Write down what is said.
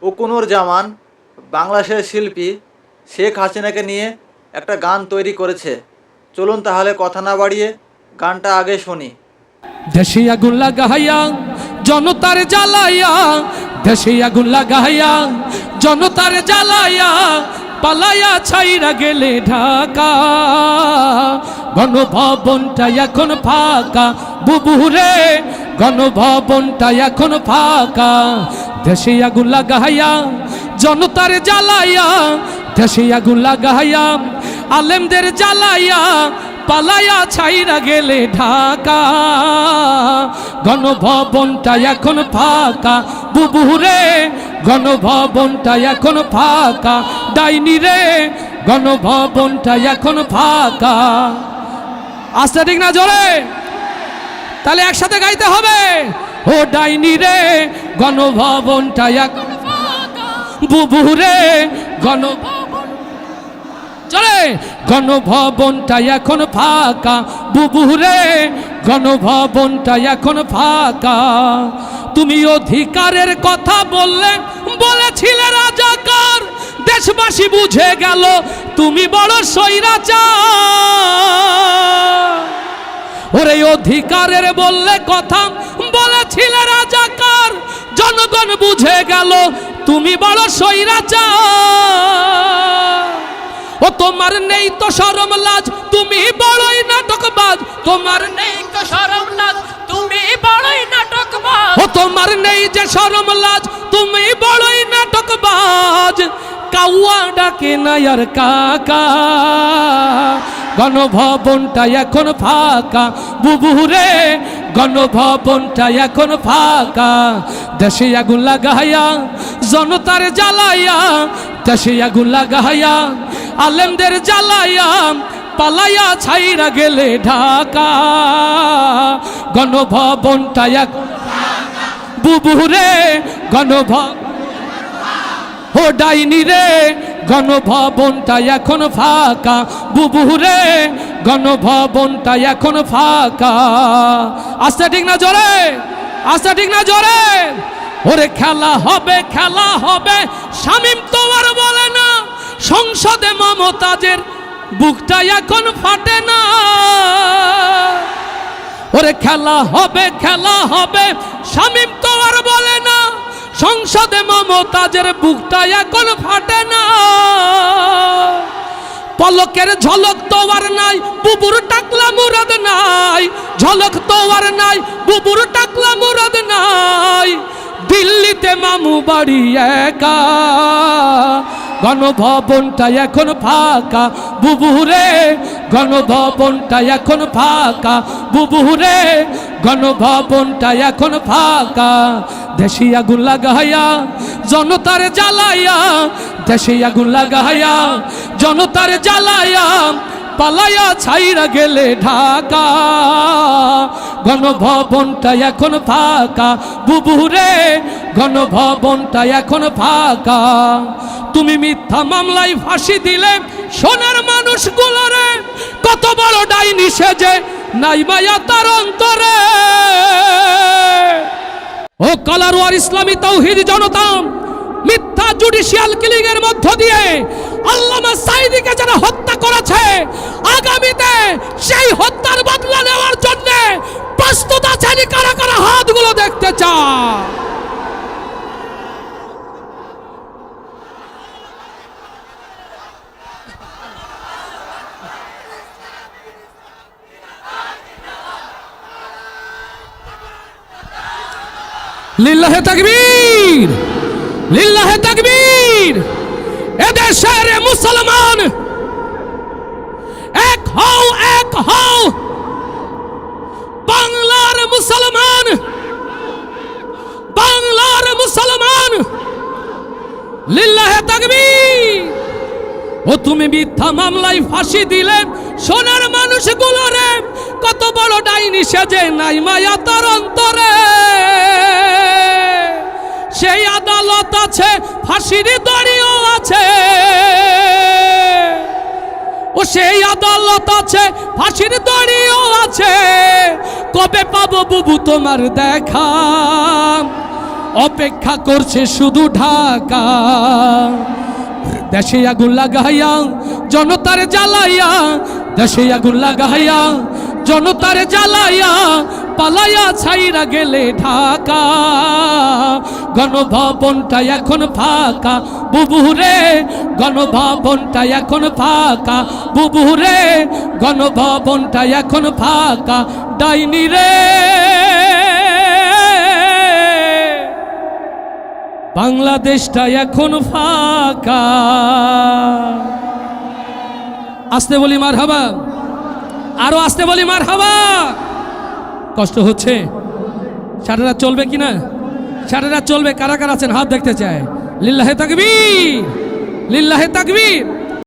উকুনুর জামান বাংলাদেশের শিল্পী শেখ হাসিনাকে নিয়ে একটা গান তৈরি করেছে। চলুন তাহলে কথা না বাড়িয়ে গানটা আগে শুনি। দেশে আগুন লাগাইয়া জনতার জ্বালাইয়া, দেশে আগুন লাগাইয়া জনতার জ্বালাইয়া, পালাইয়া ছাইরা গেলে ঢাকা। গণভবনটা এখন ফাঁকা বুবুরে, গণভবনটা এখন ফাঁকা। দেশে আগুন লাগাইয়া জনতার জ্বালাইয়া, দেশে আগুন লাগাইয়া আলেমদের জ্বালাইয়া, পালাইয়া ছাইরা গেলে ঢাকা। গণভবনটা এখন ফাঁকা বুবুরে, গণভবনটা এখন ফাঁকা। ডাইনি রে, গণভবনটা এখন ফাঁকা। আস্তে ঠিক না জোরে? তাহলে একসাথে গাইতে হবে। ও ডাইনি রে, গণভবনটা এখন ফাঁকা বুবুরে, চলে গণভবনটা এখন ফাঁকা বুবুরে, গণভবনটা এখন ফাঁকা। তুমি অধিকারের কথা বলেছিলে রাজাকার, দেশবাসী বুঝে গেল তুমি বড় স্বৈরাচার। ওরে অধিকারের কথা বলেছিলে রাজাকার, জনগণ বুঝে গেল তুমি বড় স্বৈরাচার। ও তোমার নেই তো শরম লাজ, তুমি বড়ই নাটকবাজ। তোমার নেই তো শরম লাজ, তুমি বড়ই নাটকবাজ। ও তোমার নেই যে শরম লাজ, তুমি বড়ই নাটকবাজ। কাউয়া ডাকে না আর কাকা। গণভবনটা এখন ফাঁকা বুবুরে, গণভবনটা এখন ফাঁকা। দেশে আগুন লাগাইয়া জনতার জ্বালাইয়া, দেশে আগুন লাগাইয়া আলেমদের জ্বালাইয়া, পালাইয়া ছাইরা গেলে ঢাকা। গণভবনটা এখন বুবুরে, ও ডাইনি রে, গণভবনটা এখন ফাঁকা বুবুরে, গণভবনটা এখন ফাঁকা। আস্তে ঠিক না জোরে? আস্তে ঠিক না জোরে? ওরে খেলা হবে, খেলা হবে, শামীম তো আর বলে না। সংসদে মমতাজের বুকটা এখন ফাটে না। ওরে খেলা হবে, খেলা হবে, শামীম তো আর বলে না। সংসদে মমতাজের বুকটা এখন ফাটে না। পলকের ঝলক তো আর নাই, বুবুর টাকলা মুরাদ নাই। ঝলক তো আর নাই, বুবুর টাকলা মুরাদ নাই। দিল্লিতে মামু বাড়ি একা। গণভবনটা এখন ফাঁকা বুবুরে, গণভবনটা এখন ফাঁকা বুবুরে, গণভবনটা এখন ফাঁকা। দেশে আগুন লাগাইয়া জনতার জ্বালাইয়া, দেশে আগুন লাগাইয়া জনতার জ্বালাইয়া, পালাইয়া ছাইরা গেলে ঢাকা। গণভবনটা এখন ফাঁকা বুবুরে, গণভবনটা এখন ফাঁকা। তুমি মিথ্যা মামলায় ফাঁসি দিলে সোনার মানুষগুলোরে, কত বড় ডাইনি সেজে নাই মায়া তার অন্তরে। ও কালারওয়ার ইসলামী তাওহীদ জনতা, মিথ্যা জুডিশিয়াল কিলিং এর মধ্য দিয়ে আল্লামা সাঈদীকে যারা হত্যা করেছে, আগামীতে সেই হত্যার বদলা নেওয়ার জন্য প্রস্তুত আছেন কারা কারা? হাতগুলো দেখতে চায়। লিল্লাহে তাকবীর, লিল্লাহে তাকবীর। এদেশের মুসলমান এক হও, এক হও। বাংলার মুসলমান, বাংলার মুসলমান, লিল্লাহে তাকবীর। ও তুমি মিথ্যা মামলায় ফাঁসি দিলে সোনার মানুষগুলোরে, কত বড় ডাইনি সেজে নাই মায়া তার অন্তরে। সেই আদালত আছে, ফাঁসির দড়িও আছে। ও সেই আদালত আছে, ফাঁসির দড়িও আছে। কবে পাবো বুবু তোমার দেখা? অপেক্ষা করছে শুধু ঢাকা। দেশে আগুন লাগাইয়া জনতার জ্বালাইয়া, দেশে আগুন লাগাইয়া জনতার জ্বালাইয়া, পালাইয়া ছাইরা গেলে ঢাকা। গণভবনটা এখন ফাঁকা বুবুরে, গণভবনটা এখন ফাঁকা বুবুরে, গণভবনটা এখন ফাঁকা। ডাইনি রে বাংলাদেশটা এখন ফাঁকা। আসতে বলি মারহাবা, আরো আসতে বলি মারহাবা। কষ্ট হচ্ছে? সারা রাত চলবে কিনা? সারা রাত চলবে? কারা কারা আছেন হাত দেখতে চায়? লিল্লাহে তাকবীর, লিল্লাহে তাকবীর।